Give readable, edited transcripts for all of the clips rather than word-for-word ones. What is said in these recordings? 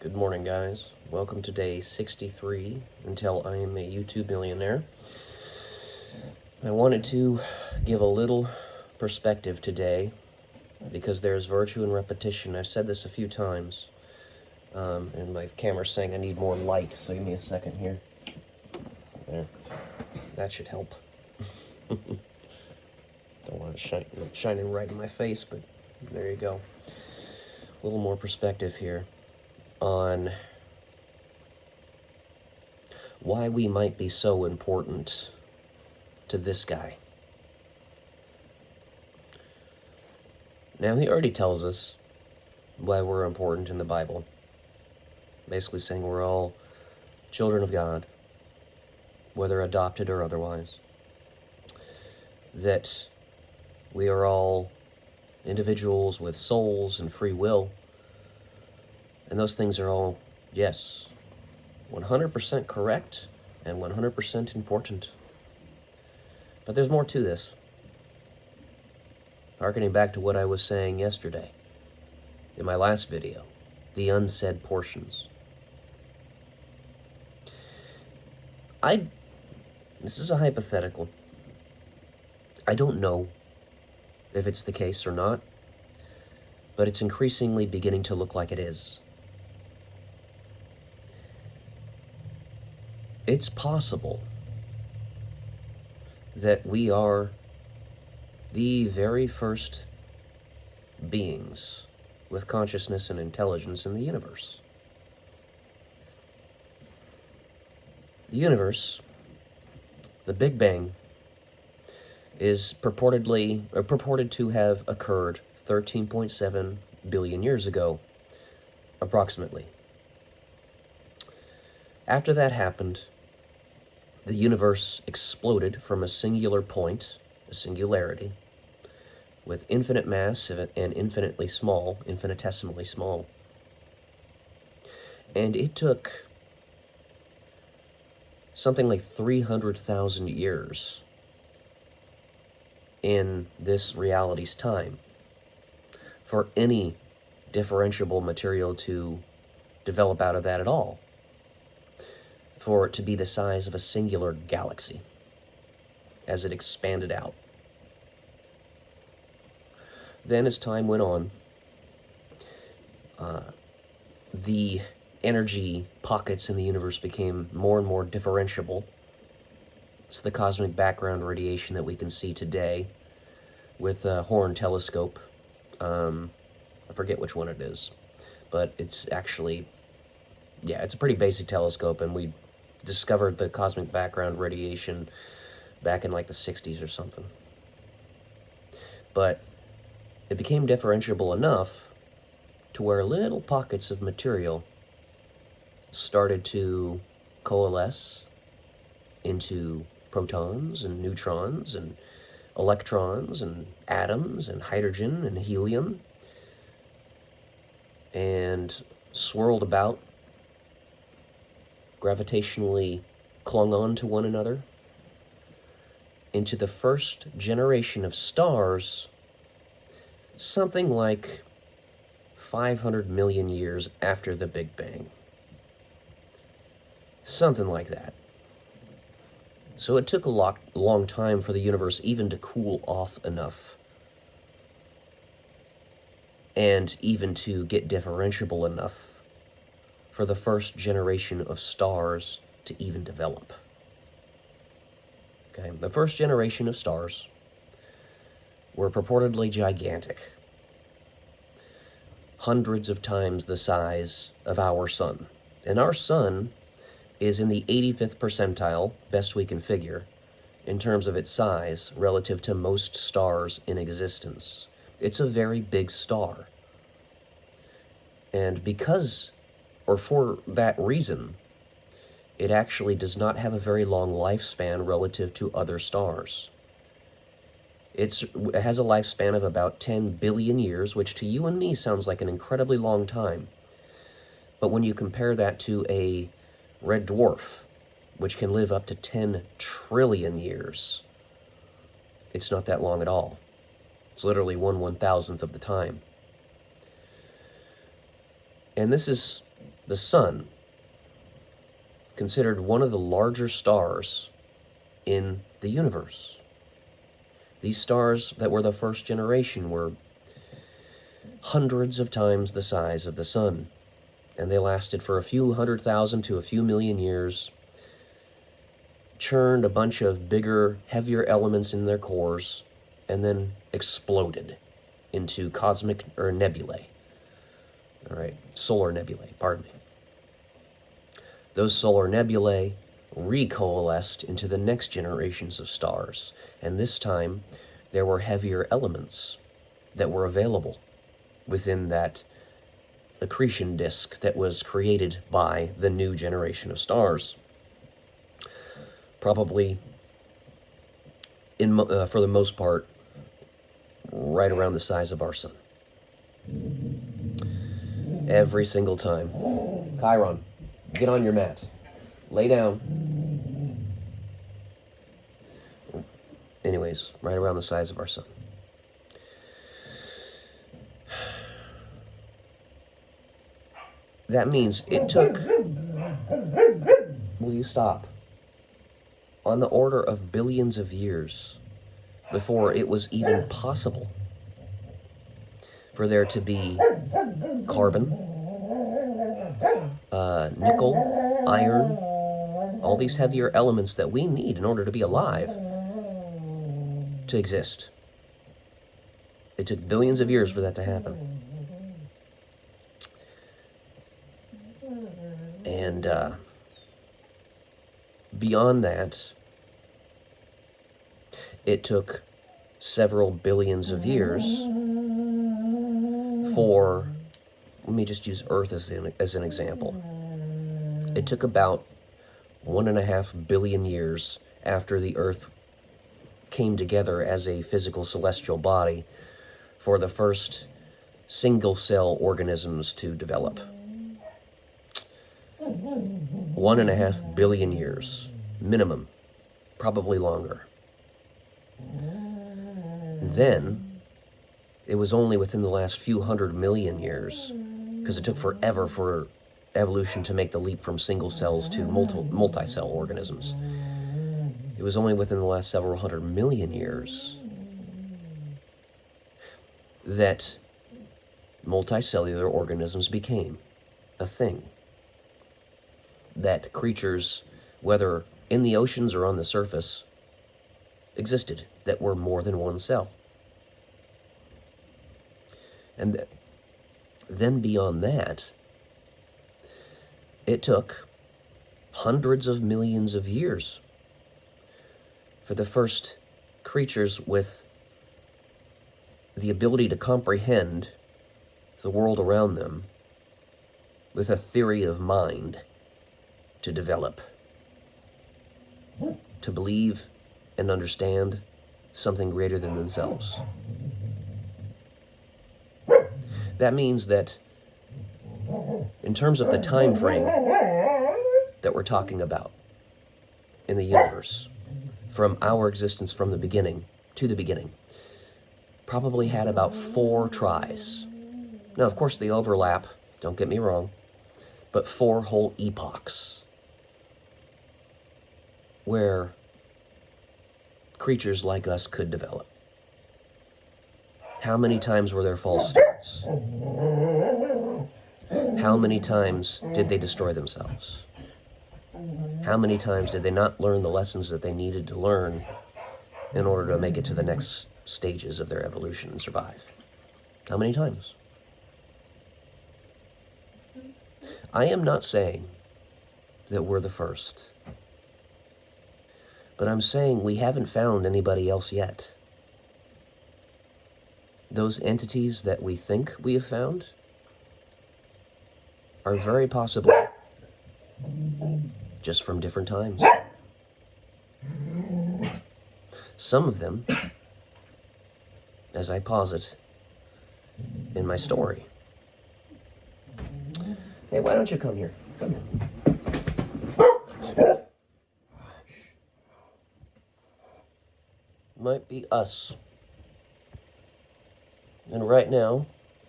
Good morning, guys. Welcome to day 63 until I am a YouTube millionaire. I wanted to give a little perspective today because there's virtue in repetition. I've said this a few times, and my camera's saying I need more light, so give me a second here. There. That should help. Don't want it shining right in my face, but there you go. A little more perspective here on why we might be so important to this guy. Now, he already tells us why we're important in the Bible, basically saying we're all children of God, whether adopted or otherwise, that we are all individuals with souls and free will. And those things are all, yes, 100% correct and 100% important. But there's more to this. Harkening back to what I was saying yesterday in my last video, the unsaid portions. This is a hypothetical. I don't know if it's the case or not, but it's increasingly beginning to look like it is. It's possible that we are the very first beings with consciousness and intelligence in the universe. The universe, the Big Bang, is purported to have occurred 13.7 billion years ago, approximately. After that happened, the universe exploded from a singular point, a singularity, with infinite mass and infinitesimally small. And it took something like 300,000 years in this reality's time for any differentiable material to develop out of that at all, for it to be the size of a singular galaxy as it expanded out. Then as time went on, the energy pockets in the universe became more and more differentiable. It's the cosmic background radiation that we can see today with a Horn telescope. I forget which one it is, but it's actually, it's a pretty basic telescope, and we discovered the cosmic background radiation back in like the 60s or something. But it became differentiable enough to where little pockets of material started to coalesce into protons and neutrons and electrons and atoms and hydrogen and helium, and swirled about, gravitationally clung on to one another into the first generation of stars, something like 500 million years after the Big Bang. Something like that. So it took a long time for the universe even to cool off enough, and even to get differentiable enough for the first generation of stars to even develop. Okay, the first generation of stars were purportedly gigantic, hundreds of times the size of our sun. And our sun is in the 85th percentile, best we can figure, in terms of its size relative to most stars in existence. It's a very big star. And for that reason, it actually does not have a very long lifespan relative to other stars. It has a lifespan of about 10 billion years, which to you and me sounds like an incredibly long time. But when you compare that to a red dwarf, which can live up to 10 trillion years, it's not that long at all. It's literally 1/1000th of the time. And this is the sun, considered one of the larger stars in the universe. These stars that were the first generation were hundreds of times the size of the sun, and they lasted for a few 100,000 to a few million years, churned a bunch of bigger, heavier elements in their cores, and then exploded into cosmic, or nebulae. All right, solar nebulae, pardon me. Those solar nebulae recoalesced into the next generations of stars, and this time there were heavier elements that were available within that accretion disk that was created by the new generation of stars. Probably, for the most part, right around the size of our sun. Every single time. Chiron, get on your mat. Lay down. Anyways, right around the size of our sun. That means it took... Will you stop? On the order of billions of years before it was even possible for there to be carbon, nickel, iron, all these heavier elements that we need in order to be alive to exist. It took billions of years for that to happen. And beyond that, it took several billions of years for, let me just use Earth as an example. It took about 1.5 billion years after the Earth came together as a physical celestial body for the first single-cell organisms to develop. 1.5 billion years, minimum, probably longer. Then, it was only within the last few 100 million years, because it took forever for evolution to make the leap from single cells to multi-cell organisms. It was only within the last several 100 million years that multicellular organisms became a thing. That creatures, whether in the oceans or on the surface, existed, that were more than one cell. And then beyond that, it took hundreds of millions of years for the first creatures with the ability to comprehend the world around them with a theory of mind to develop, to believe and understand something greater than themselves. That means that in terms of the time frame that we're talking about in the universe, from our existence from the beginning to the beginning, probably had about 4 tries. Now, of course, they overlap, don't get me wrong, but 4 whole epochs where creatures like us could develop. How many times were there false starts? How many times did they destroy themselves? How many times did they not learn the lessons that they needed to learn in order to make it to the next stages of their evolution and survive? How many times? I am not saying that we're the first, but I'm saying we haven't found anybody else yet. Those entities that we think we have found are very possibly just from different times. Some of them, as I posit in my story. Hey, why don't you come here? Come here. Might be us. And right now,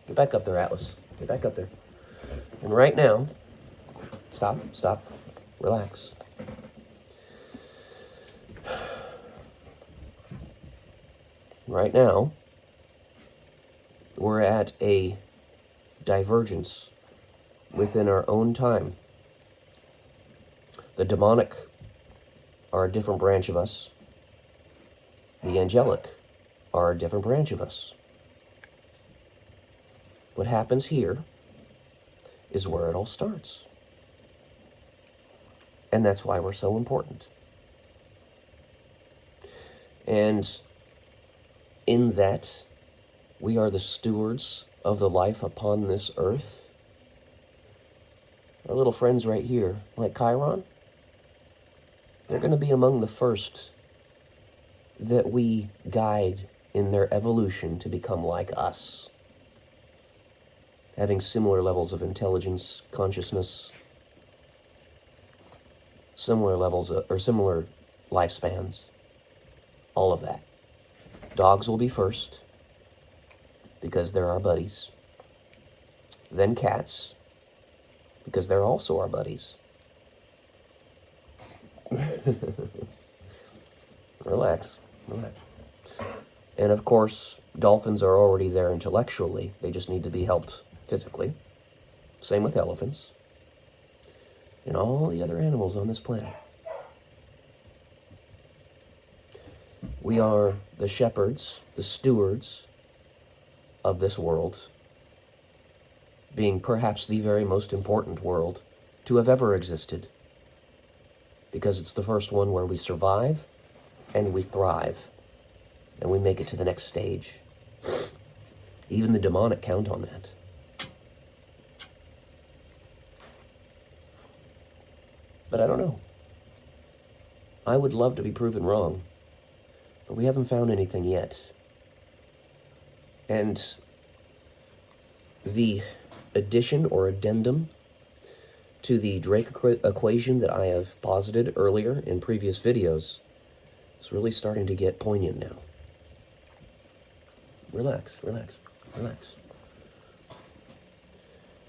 get back up there, Atlas. Get back up there. And right now, Stop. Relax. Right now, we're at a divergence within our own time. The demonic are a different branch of us. The angelic are a different branch of us. What happens here is where it all starts. And that's why we're so important. And in that, we are the stewards of the life upon this earth. Our little friends right here, like Chiron, they're going to be among the first that we guide in their evolution to become like us, having similar levels of intelligence, consciousness, similar levels or similar lifespans, all of that. Dogs will be first, because they're our buddies. Then cats, because they're also our buddies. Relax. And of course, dolphins are already there intellectually. They just need to be helped physically. Same with elephants. And all the other animals on this planet. We are the shepherds, the stewards of this world, being perhaps the very most important world to have ever existed, because it's the first one where we survive and we thrive and we make it to the next stage. Even the demonic count on that. But I don't know. I would love to be proven wrong, but we haven't found anything yet. And the addition or addendum to the Drake equation that I have posited earlier in previous videos is really starting to get poignant now. Relax.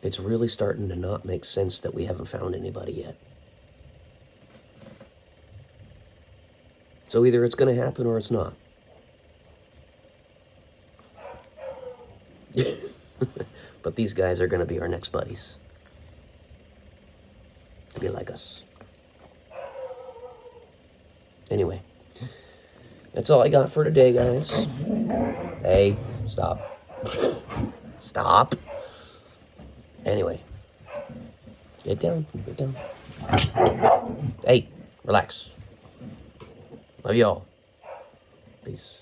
It's really starting to not make sense that we haven't found anybody yet. So either it's going to happen or it's not. But these guys are going to be our next buddies. To be like us. Anyway. That's all I got for today, guys. Hey, stop. Stop. Anyway. Get down. Hey, relax. Love y'all. Peace.